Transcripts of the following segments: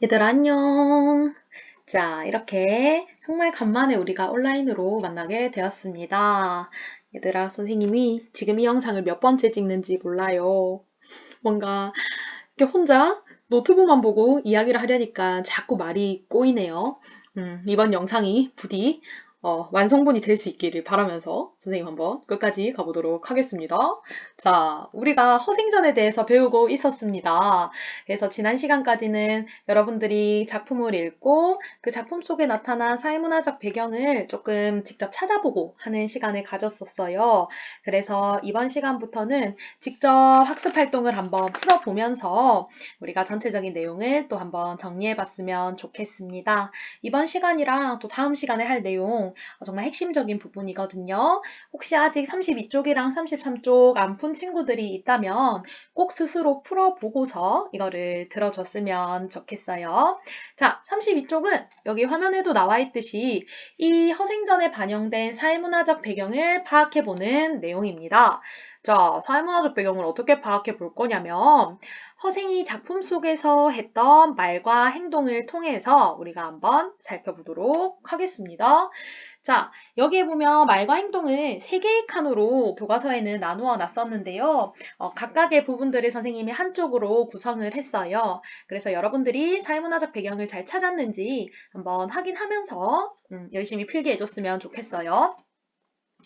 얘들아, 안녕. 자, 이렇게 정말 간만에 우리가 온라인으로 만나게 되었습니다. 얘들아, 선생님이 지금 이 영상을 몇 번째 찍는지 몰라요. 뭔가 이렇게 혼자 노트북만 보고 이야기를 하려니까 자꾸 말이 꼬이네요. 이번 영상이 부디 완성본이 될 수 있기를 바라면서 선생님 한번 끝까지 가보도록 하겠습니다. 자, 우리가 허생전에 대해서 배우고 있었습니다. 그래서 지난 시간까지는 여러분들이 작품을 읽고 그 작품 속에 나타난 사회문화적 배경을 조금 직접 찾아보고 하는 시간을 가졌었어요. 그래서 이번 시간부터는 직접 학습 활동을 한번 풀어보면서 우리가 전체적인 내용을 또 한번 정리해봤으면 좋겠습니다. 이번 시간이랑 또 다음 시간에 할 내용 정말 핵심적인 부분이거든요. 혹시 아직 32쪽이랑 33쪽 안 푼 친구들이 있다면 꼭 스스로 풀어보고서 이거를 들어줬으면 좋겠어요. 자, 32쪽은 여기 화면에도 나와 있듯이 이 허생전에 반영된 사회문화적 배경을 파악해보는 내용입니다. 자, 사회문화적 배경을 어떻게 파악해 볼 거냐면 허생이 작품 속에서 했던 말과 행동을 통해서 우리가 한번 살펴보도록 하겠습니다. 자, 여기에 보면 말과 행동을 세 개의 칸으로 교과서에는 나누어 놨었는데요. 각각의 부분들을 선생님이 한쪽으로 구성을 했어요. 그래서 여러분들이 사회문화적 배경을 잘 찾았는지 한번 확인하면서 열심히 필기 해줬으면 좋겠어요.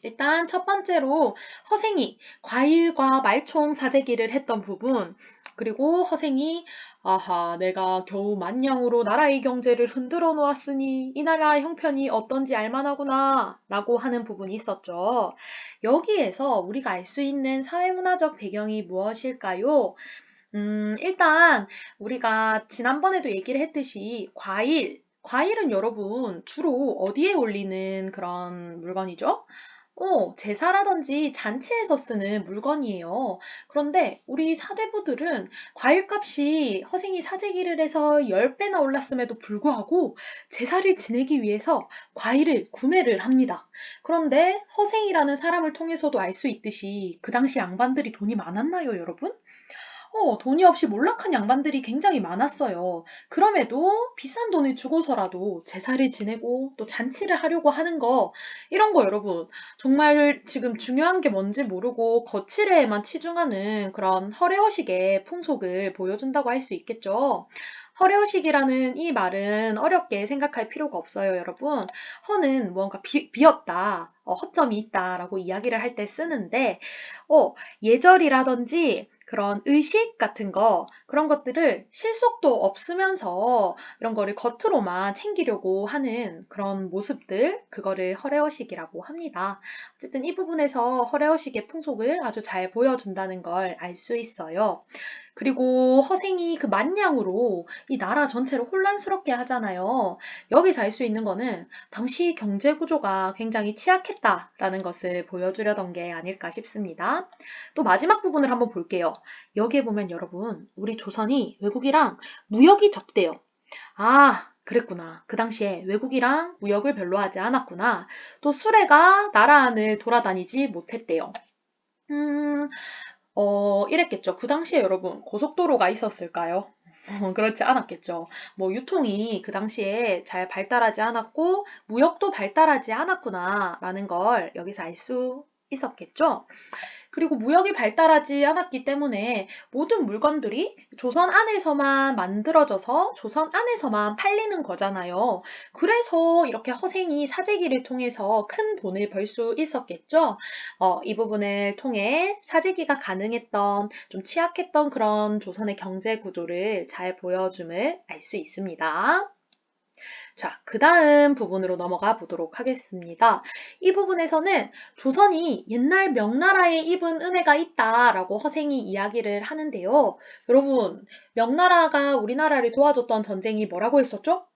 일단 첫 번째로 허생이 과일과 말총 사재기를 했던 부분, 그리고 허생이 아하, 내가 겨우 만냥으로 나라의 경제를 흔들어 놓았으니 이 나라의 형편이 어떤지 알만하구나 라고 하는 부분이 있었죠. 여기에서 우리가 알 수 있는 사회문화적 배경이 무엇일까요? 일단 우리가 지난번에도 얘기를 했듯이 과일은 여러분 주로 어디에 올리는 그런 물건이죠? 제사라든지 잔치에서 쓰는 물건이에요. 그런데 우리 사대부들은 과일값이 허생이 사재기를 해서 10배나 올랐음에도 불구하고 제사를 지내기 위해서 과일을 구매를 합니다. 그런데 허생이라는 사람을 통해서도 알 수 있듯이 그 당시 양반들이 돈이 많았나요, 여러분? 돈이 없이 몰락한 양반들이 굉장히 많았어요. 그럼에도 비싼 돈을 주고서라도 제사를 지내고 또 잔치를 하려고 하는 거, 이런 거 여러분, 정말 지금 중요한 게 뭔지 모르고 거칠에만 치중하는 그런 허례허식의 풍속을 보여준다고 할 수 있겠죠. 허례허식이라는 이 말은 어렵게 생각할 필요가 없어요, 여러분. 허는 무언가 비었다, 허점이 있다라고 이야기를 할 때 쓰는데, 예절이라든지 그런 의식 같은 거, 그런 것들을 실속도 없으면서 이런 거를 겉으로만 챙기려고 하는 그런 모습들, 그거를 허례허식이라고 합니다. 어쨌든 이 부분에서 허례허식의 풍속을 아주 잘 보여준다는 걸 알 수 있어요. 그리고 허생이 그 만냥으로 이 나라 전체를 혼란스럽게 하잖아요. 여기서 알 수 있는 거는 당시 경제 구조가 굉장히 취약했다라는 것을 보여주려던 게 아닐까 싶습니다. 또 마지막 부분을 한번 볼게요. 여기에 보면 여러분, 우리 조선이 외국이랑 무역이 적대요. 아, 그랬구나. 그 당시에 외국이랑 무역을 별로 하지 않았구나. 또 수레가 나라 안을 돌아다니지 못했대요. 음, 이랬겠죠. 그 당시에 여러분, 고속도로가 있었을까요? 그렇지 않았겠죠. 뭐, 유통이 그 당시에 잘 발달하지 않았고, 무역도 발달하지 않았구나라는 걸 여기서 알 수 있었겠죠. 그리고 무역이 발달하지 않았기 때문에 모든 물건들이 조선 안에서만 만들어져서 조선 안에서만 팔리는 거잖아요. 그래서 이렇게 허생이 사재기를 통해서 큰 돈을 벌 수 있었겠죠. 이 부분을 통해 사재기가 가능했던 좀 취약했던 그런 조선의 경제 구조를 잘 보여줌을 알 수 있습니다. 자, 그 다음 부분으로 넘어가 보도록 하겠습니다. 이 부분에서는 조선이 옛날 명나라에 입은 은혜가 있다라고 허생이 이야기를 하는데요. 여러분, 명나라가 우리나라를 도와줬던 전쟁이 뭐라고 했었죠?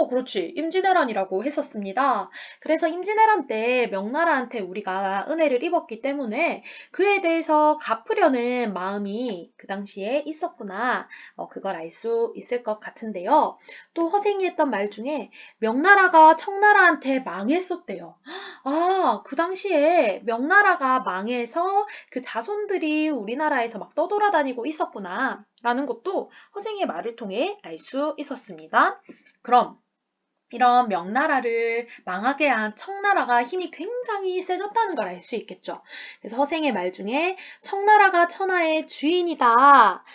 그렇지. 임진왜란이라고 했었습니다. 그래서 임진왜란 때 명나라한테 우리가 은혜를 입었기 때문에 그에 대해서 갚으려는 마음이 그 당시에 있었구나. 그걸 알 수 있을 것 같은데요. 또 허생이 했던 말 중에 명나라가 청나라한테 망했었대요. 아, 그 당시에 명나라가 망해서 그 자손들이 우리나라에서 막 떠돌아다니고 있었구나. 라는 것도 허생의 말을 통해 알 수 있었습니다. 그럼 이런 명나라를 망하게 한 청나라가 힘이 굉장히 세졌다는 걸 알 수 있겠죠. 그래서 허생의 말 중에 청나라가 천하의 주인이다.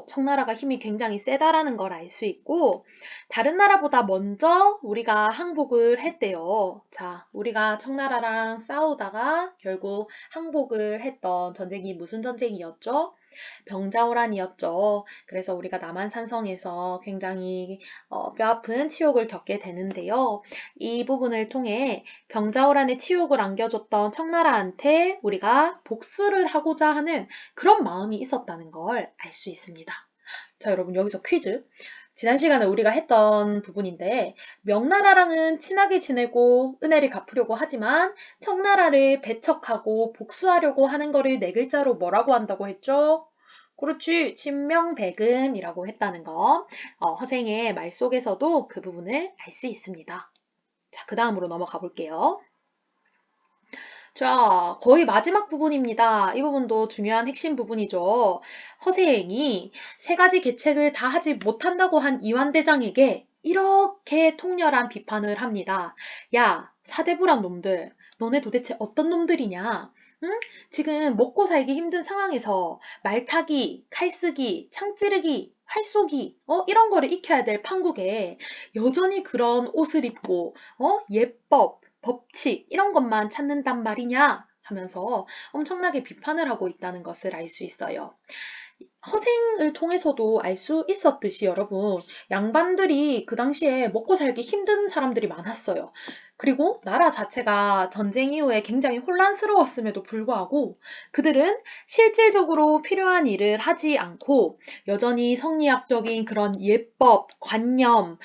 청나라가 힘이 굉장히 세다라는 걸 알 수 있고 다른 나라보다 먼저 우리가 항복을 했대요. 자, 우리가 청나라랑 싸우다가 결국 항복을 했던 전쟁이 무슨 전쟁이었죠? 병자호란이었죠. 그래서 우리가 남한산성에서 굉장히 뼈아픈 치욕을 겪게 되는데요. 이 부분을 통해 병자호란의 치욕을 안겨줬던 청나라한테 우리가 복수를 하고자 하는 그런 마음이 있었다는 걸 알 수 있습니다. 자, 여러분 여기서 퀴즈. 지난 시간에 우리가 했던 부분인데 명나라랑은 친하게 지내고 은혜를 갚으려고 하지만 청나라를 배척하고 복수하려고 하는 거를 네 글자로 뭐라고 한다고 했죠? 그렇지, 친명배금이라고 했다는 거. 허생의 말 속에서도 그 부분을 알 수 있습니다. 자, 그 다음으로 넘어가 볼게요. 자, 거의 마지막 부분입니다. 이 부분도 중요한 핵심 부분이죠. 허세행이 세 가지 계책을 다 하지 못한다고 한 이완대장에게 이렇게 통렬한 비판을 합니다. 야, 사대부란 놈들, 너네 도대체 어떤 놈들이냐? 응? 지금 먹고 살기 힘든 상황에서 말타기, 칼쓰기, 창찌르기, 활쏘기, 이런 거를 익혀야 될 판국에 여전히 그런 옷을 입고, 예법, 법칙 이런 것만 찾는단 말이냐 하면서 엄청나게 비판을 하고 있다는 것을 알 수 있어요. 허생을 통해서도 알 수 있었듯이 여러분 양반들이 그 당시에 먹고 살기 힘든 사람들이 많았어요. 그리고 나라 자체가 전쟁 이후에 굉장히 혼란스러웠음에도 불구하고 그들은 실질적으로 필요한 일을 하지 않고 여전히 성리학적인 그런 예법, 관념,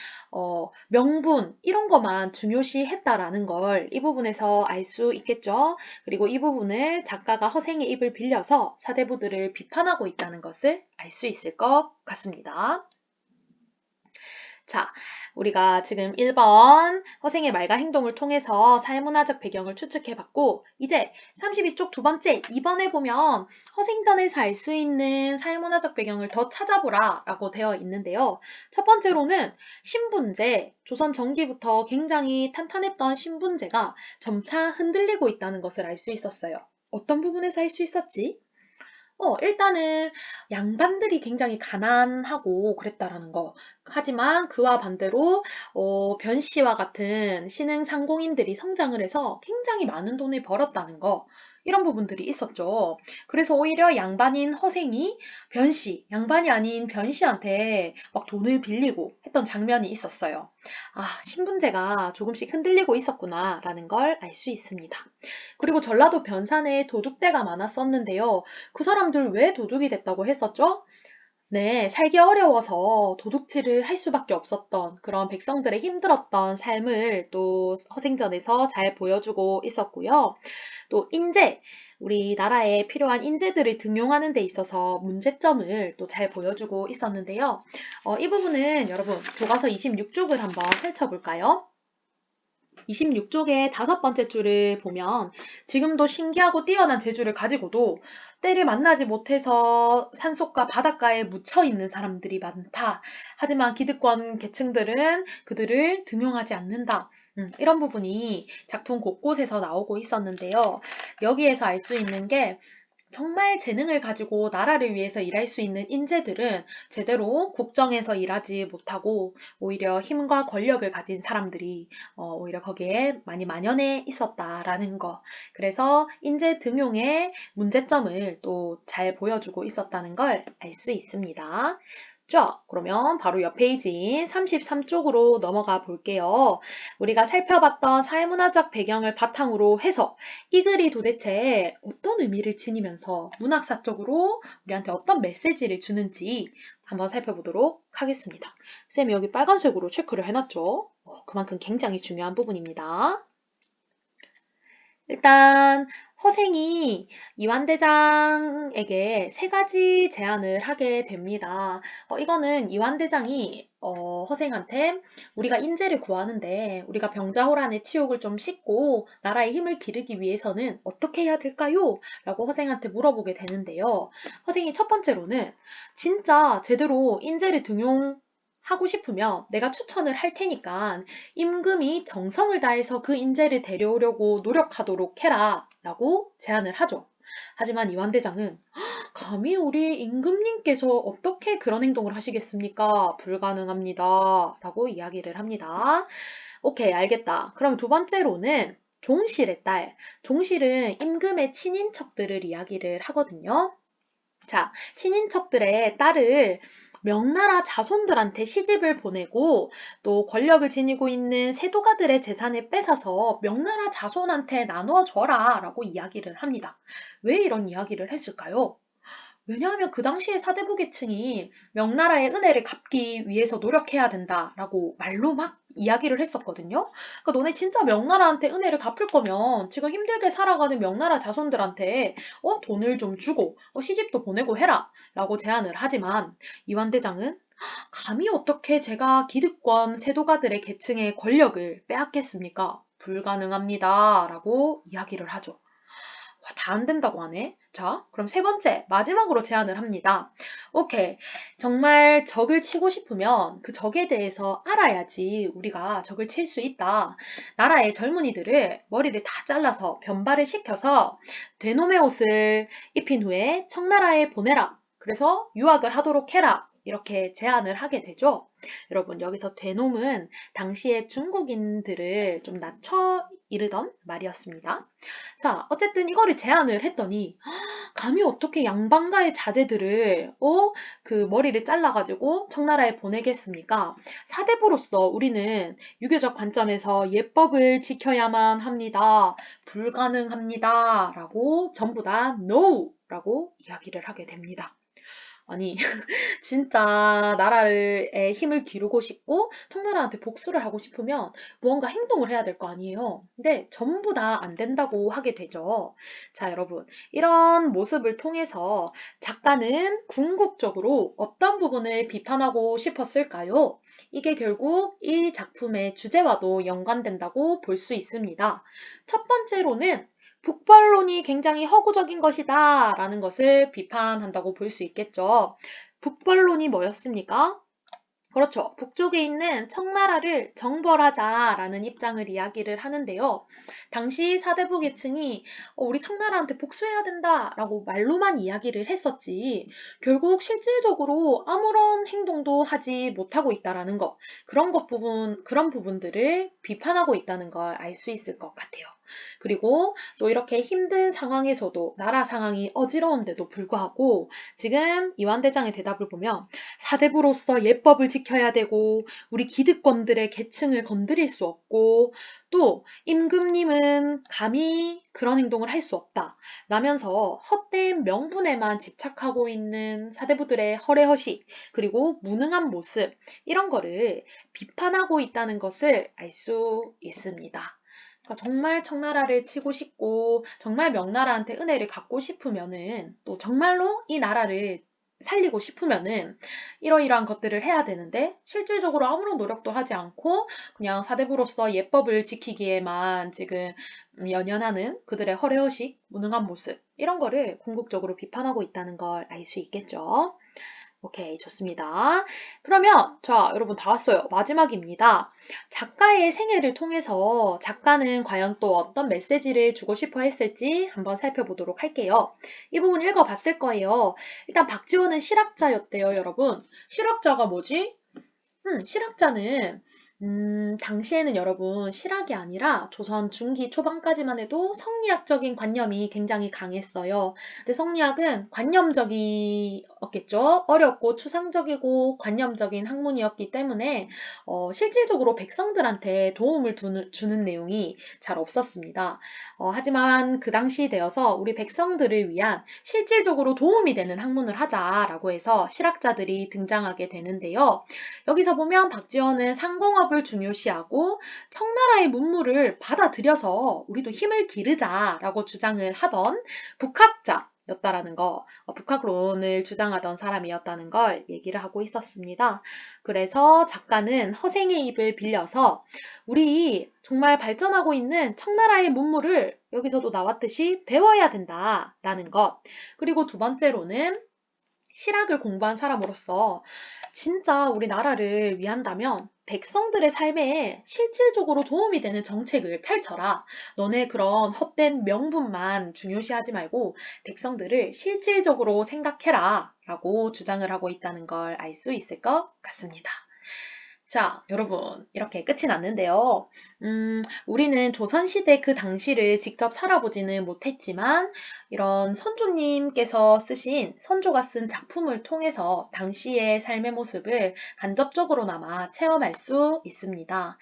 명분 이런 것만 중요시했다라는 걸 이 부분에서 알 수 있겠죠. 그리고 이 부분을 작가가 허생의 입을 빌려서 사대부들을 비판하고 있다는 것을 알 수 있을 것 같습니다. 자, 우리가 지금 1번 허생의 말과 행동을 통해서 사회문화적 배경을 추측해봤고 이제 32쪽 두 번째 2번에 보면 허생전에서 알 수 있는 사회문화적 배경을 더 찾아보라 라고 되어 있는데요. 첫 번째로는 신분제, 조선 전기부터 굉장히 탄탄했던 신분제가 점차 흔들리고 있다는 것을 알 수 있었어요. 어떤 부분에서 알 수 있었지? 일단은 양반들이 굉장히 가난하고 그랬다라는 거. 하지만 그와 반대로 변씨와 같은 신흥 상공인들이 성장을 해서 굉장히 많은 돈을 벌었다는 거. 이런 부분들이 있었죠. 그래서 오히려 양반인 허생이 변씨, 양반이 아닌 변씨한테 막 돈을 빌리고 했던 장면이 있었어요. 아, 신분제가 조금씩 흔들리고 있었구나라는 걸 알 수 있습니다. 그리고 전라도 변산에 도둑대가 많았었는데요. 그 사람들 왜 도둑이 됐다고 했었죠? 네, 살기 어려워서 도둑질을 할 수밖에 없었던 그런 백성들의 힘들었던 삶을 또 허생전에서 잘 보여주고 있었고요. 또 인재, 우리나라에 필요한 인재들을 등용하는 데 있어서 문제점을 또 잘 보여주고 있었는데요. 이 부분은 여러분 교과서 26쪽을 한번 펼쳐볼까요? 26쪽의 다섯 번째 줄을 보면 지금도 신기하고 뛰어난 재주를 가지고도 때를 만나지 못해서 산속과 바닷가에 묻혀 있는 사람들이 많다. 하지만 기득권 계층들은 그들을 등용하지 않는다. 이런 부분이 작품 곳곳에서 나오고 있었는데요. 여기에서 알 수 있는 게 정말 재능을 가지고 나라를 위해서 일할 수 있는 인재들은 제대로 국정에서 일하지 못하고 오히려 힘과 권력을 가진 사람들이 오히려 거기에 많이 만연해 있었다라는 거. 그래서 인재 등용의 문제점을 또 잘 보여주고 있었다는 걸 알 수 있습니다. 자, 그러면 바로 옆 페이지인 33쪽으로 넘어가 볼게요. 우리가 살펴봤던 사회문화적 배경을 바탕으로 해서 이 글이 도대체 어떤 의미를 지니면서 문학사적으로 우리한테 어떤 메시지를 주는지 한번 살펴보도록 하겠습니다. 쌤이 여기 빨간색으로 체크를 해놨죠. 그만큼 굉장히 중요한 부분입니다. 일단 허생이 이완대장에게 세 가지 제안을 하게 됩니다. 이거는 이완대장이 허생한테 우리가 인재를 구하는데 우리가 병자호란의 치욕을 좀 씻고 나라의 힘을 기르기 위해서는 어떻게 해야 될까요? 라고 허생한테 물어보게 되는데요. 허생이 첫 번째로는 진짜 제대로 인재를 등용하고 싶으면 내가 추천을 할 테니까 임금이 정성을 다해서 그 인재를 데려오려고 노력하도록 해라 라고 제안을 하죠. 하지만 이완대장은 감히 우리 임금님께서 어떻게 그런 행동을 하시겠습니까? 불가능합니다. 라고 이야기를 합니다. 오케이, 알겠다. 그럼 두 번째로는 종실의 딸. 종실은 임금의 친인척들을 이야기를 하거든요. 자, 친인척들의 딸을 명나라 자손들한테 시집을 보내고 또 권력을 지니고 있는 세도가들의 재산을 뺏어서 명나라 자손한테 나눠줘라 라고 이야기를 합니다. 왜 이런 이야기를 했을까요? 왜냐하면 그 당시에 사대부 계층이 명나라의 은혜를 갚기 위해서 노력해야 된다라고 말로 막 이야기를 했었거든요. 그러니까 너네 진짜 명나라한테 은혜를 갚을 거면 지금 힘들게 살아가는 명나라 자손들한테 돈을 좀 주고 시집도 보내고 해라 라고 제안을 하지만 이완대장은 감히 어떻게 제가 기득권 세도가들의 계층의 권력을 빼앗겠습니까? 불가능합니다 라고 이야기를 하죠. 다 안 된다고 하네. 자, 그럼 세 번째, 마지막으로 제안을 합니다. 오케이. 정말 적을 치고 싶으면 그 적에 대해서 알아야지 우리가 적을 칠 수 있다. 나라의 젊은이들을 머리를 다 잘라서 변발을 시켜서 되놈의 옷을 입힌 후에 청나라에 보내라. 그래서 유학을 하도록 해라. 이렇게 제안을 하게 되죠. 여러분, 여기서 되놈은 당시에 중국인들을 좀 낮춰 이르던 말이었습니다. 자, 어쨌든 이거를 제안을 했더니 감히 어떻게 양반가의 자제들을 그 머리를 잘라가지고 청나라에 보내겠습니까? 사대부로서 우리는 유교적 관점에서 예법을 지켜야만 합니다. 불가능합니다. 라고 전부 다 No! 라고 이야기를 하게 됩니다. 아니, 진짜 나라의 힘을 기르고 싶고 청나라한테 복수를 하고 싶으면 무언가 행동을 해야 될 거 아니에요. 근데 전부 다 안 된다고 하게 되죠. 자, 여러분. 이런 모습을 통해서 작가는 궁극적으로 어떤 부분을 비판하고 싶었을까요? 이게 결국 이 작품의 주제와도 연관된다고 볼 수 있습니다. 첫 번째로는 북벌론이 굉장히 허구적인 것이다 라는 것을 비판한다고 볼 수 있겠죠. 북벌론이 뭐였습니까? 그렇죠. 북쪽에 있는 청나라를 정벌하자라는 입장을 이야기를 하는데요. 당시 사대부 계층이 우리 청나라한테 복수해야 된다라고 말로만 이야기를 했었지 결국 실질적으로 아무런 행동도 하지 못하고 있다라는 것 그런 부분들을 비판하고 있다는 걸 알 수 있을 것 같아요. 그리고 또 이렇게 힘든 상황에서도 나라 상황이 어지러운데도 불구하고 지금 이완대장의 대답을 보면 사대부로서 예법을 지켜야 되고 우리 기득권들의 계층을 건드릴 수 없고 또 임금님은 감히 그런 행동을 할 수 없다 라면서 헛된 명분에만 집착하고 있는 사대부들의 허례허식 그리고 무능한 모습 이런 거를 비판하고 있다는 것을 알 수 있습니다. 그러니까 정말 청나라를 치고 싶고 정말 명나라한테 은혜를 갚고 싶으면은 또 정말로 이 나라를 살리고 싶으면은 이러이러한 것들을 해야 되는데 실질적으로 아무런 노력도 하지 않고 그냥 사대부로서 예법을 지키기에만 지금 연연하는 그들의 허례허식, 무능한 모습 이런 거를 궁극적으로 비판하고 있다는 걸 알 수 있겠죠. 오케이, 좋습니다. 그러면 자, 여러분 다 왔어요. 마지막입니다. 작가의 생애를 통해서 작가는 과연 또 어떤 메시지를 주고 싶어 했을지 한번 살펴보도록 할게요. 이 부분 읽어봤을 거예요. 일단 박지원은 실학자였대요, 여러분. 실학자가 뭐지? 실학자는 당시에는 여러분 실학이 아니라 조선 중기 초반까지만 해도 성리학적인 관념이 굉장히 강했어요. 근데 성리학은 관념적이었겠죠. 어렵고 추상적이고 관념적인 학문이었기 때문에 실질적으로 백성들한테 도움을 주는 내용이 잘 없었습니다. 하지만 그 당시 되어서 우리 백성들을 위한 실질적으로 도움이 되는 학문을 하자라고 해서 실학자들이 등장하게 되는데요. 여기서 보면 박지원은 상공업 협업을 중요시하고 청나라의 문물을 받아들여서 우리도 힘을 기르자라고 주장을 하던 북학자였다라는 거, 북학론을 주장하던 사람이었다는 걸 얘기를 하고 있었습니다. 그래서 작가는 허생의 입을 빌려서 우리 정말 발전하고 있는 청나라의 문물을 여기서도 나왔듯이 배워야 된다라는 것. 그리고 두 번째로는 실학을 공부한 사람으로서 진짜 우리나라를 위한다면 백성들의 삶에 실질적으로 도움이 되는 정책을 펼쳐라. 너네 그런 헛된 명분만 중요시하지 말고 백성들을 실질적으로 생각해라. 라고 주장을 하고 있다는 걸 알 수 있을 것 같습니다. 자, 여러분, 이렇게 끝이 났는데요. 우리는 조선시대 그 당시를 직접 살아보지는 못했지만, 이런 선조님께서 쓰신, 선조가 쓴 작품을 통해서 당시의 삶의 모습을 간접적으로나마 체험할 수 있습니다.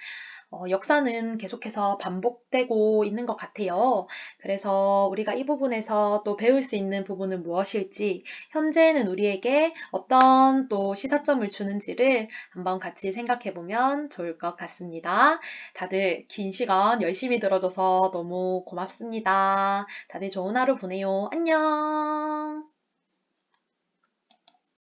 역사는 계속해서 반복되고 있는 것 같아요. 그래서 우리가 이 부분에서 또 배울 수 있는 부분은 무엇일지, 현재는 우리에게 어떤 또 시사점을 주는지를 한번 같이 생각해 보면 좋을 것 같습니다. 다들 긴 시간 열심히 들어줘서 너무 고맙습니다. 다들 좋은 하루 보내요. 안녕!